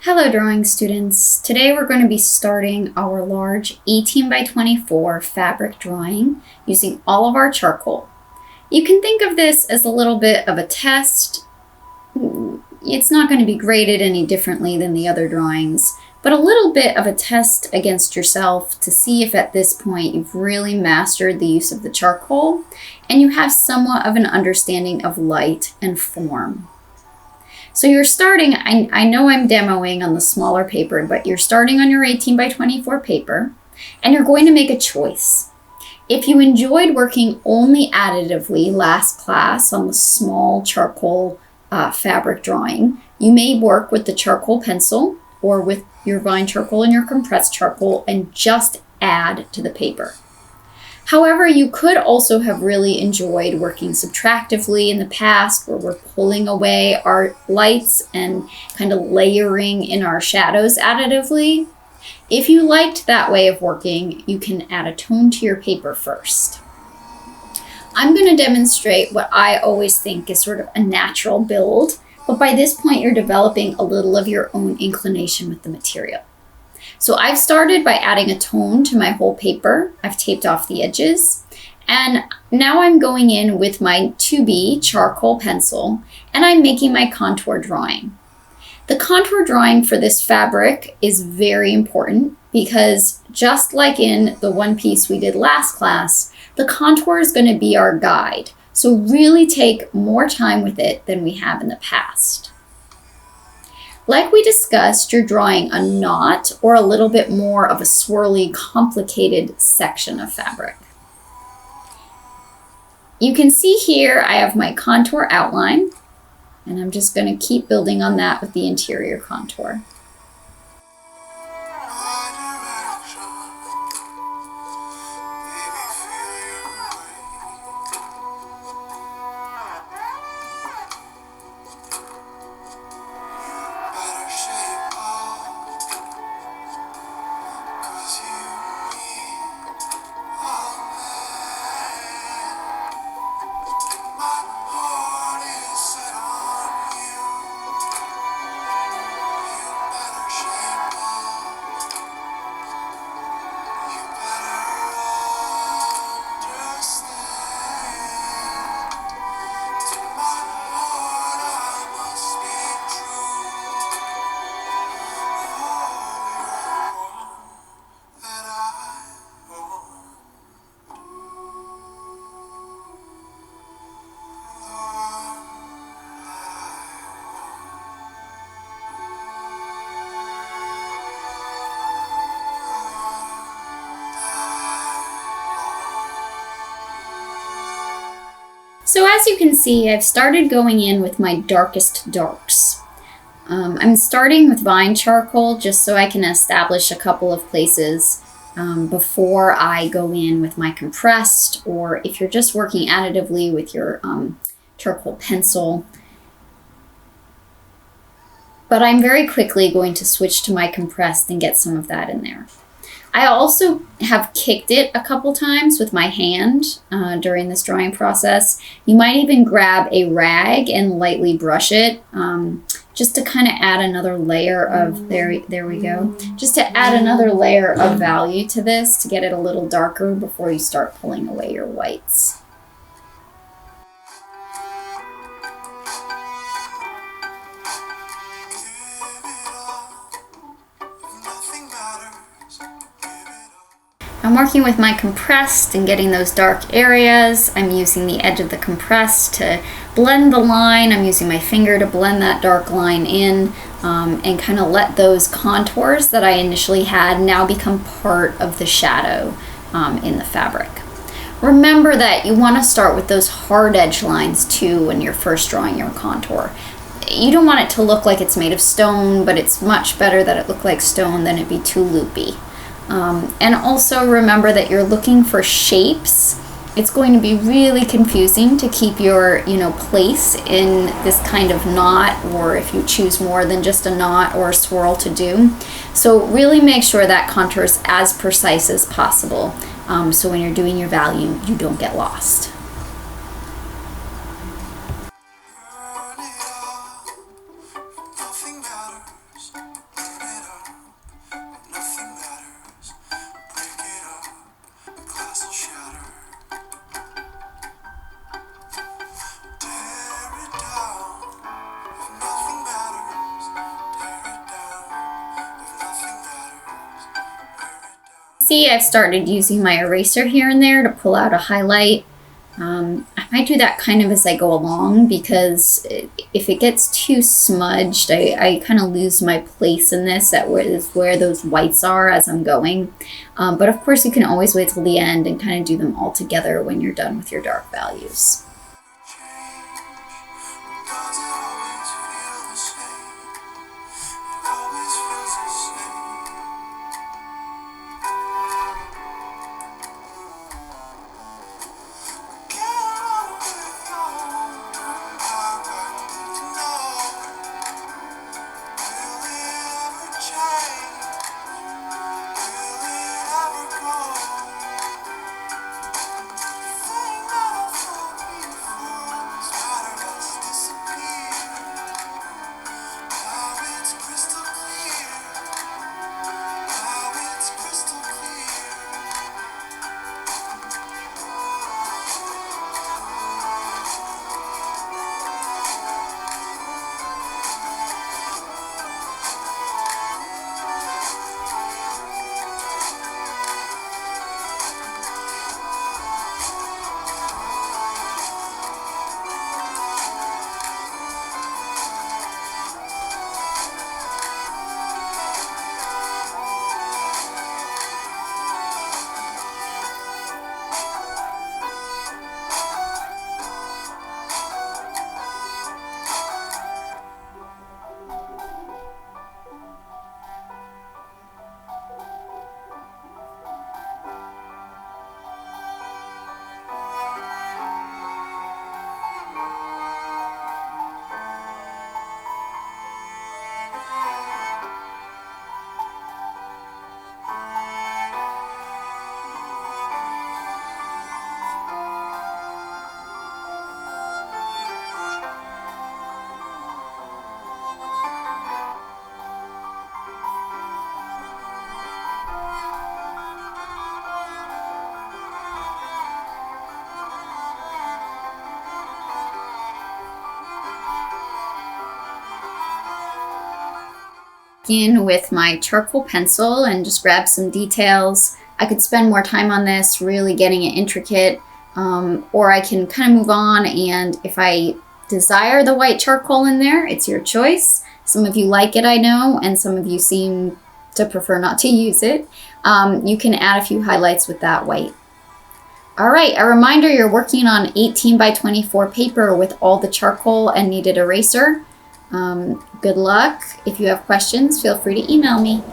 Hello drawing students. Today we're going to be starting our large 18 by 24 fabric drawing using all of our charcoal. You can think of this as a little bit of a test. It's not going to be graded any differently than the other drawings, but a little bit of a test against yourself to see if at this point you've really mastered the use of the charcoal and you have somewhat of an understanding of light and form. So you're starting, I know I'm demoing on the smaller paper, but you're starting on your 18 by 24 paper and you're going to make a choice. If you enjoyed working only additively last class on the small charcoal fabric drawing, you may work with the charcoal pencil or with your vine charcoal and your compressed charcoal and just add to the paper. However, you could also have really enjoyed working subtractively in the past, where we're pulling away our lights and kind of layering in our shadows additively. If you liked that way of working, you can add a tone to your paper first. I'm going to demonstrate what I always think is sort of a natural build, but by this point you're developing a little of your own inclination with the material. So I've started by adding a tone to my whole paper. I've taped off the edges. And now I'm going in with my 2B charcoal pencil and I'm making my contour drawing. The contour drawing for this fabric is very important because just like in the one piece we did last class, the contour is going to be our guide. So really take more time with it than we have in the past. Like we discussed, you're drawing a knot or a little bit more of a swirly, complicated section of fabric. You can see here I have my contour outline, and I'm just going to keep building on that with the interior contour. So as you can see, I've started going in with my darkest darks. I'm starting with vine charcoal just so I can establish a couple of places before I go in with my compressed, or if you're just working additively with your charcoal pencil. But I'm very quickly going to switch to my compressed and get some of that in there. I also have kicked it a couple times with my hand during this drawing process. You might even grab a rag and lightly brush it just to kind of add another layer of, there we go, just to add another layer of value to this to get it a little darker before you start pulling away your whites. I'm working with my compressed and getting those dark areas. I'm using the edge of the compressed to blend the line. I'm using my finger to blend that dark line in and kind of let those contours that I initially had now become part of the shadow in the fabric. Remember that you want to start with those hard edge lines too when you're first drawing your contour. You don't want it to look like it's made of stone, but it's much better that it look like stone than it be too loopy. And also remember that you're looking for shapes. It's going to be really confusing to keep your, place in this kind of knot, or if you choose more than just a knot or a swirl to do. So really make sure that contour is as precise as possible. So when you're doing your value, you don't get lost. Nothing matters. see, I've started using my eraser here and there to pull out a highlight. I might do that kind of as I go along, because if it gets too smudged, I kind of lose my place in this at where those whites are as I'm going. But of course, you can always wait till the end and kind of do them all together when you're done with your dark values. In with my charcoal pencil and just grab some details. I could spend more time on this, really getting it intricate, or I can kind of move on, and if I desire the white charcoal in there, it's your choice. Some of you like it, I know, and some of you seem to prefer not to use it. You can add a few highlights with that white. All right, a reminder, you're working on 18 by 24 paper with all the charcoal and kneaded eraser. Good luck. If you have questions, feel free to email me.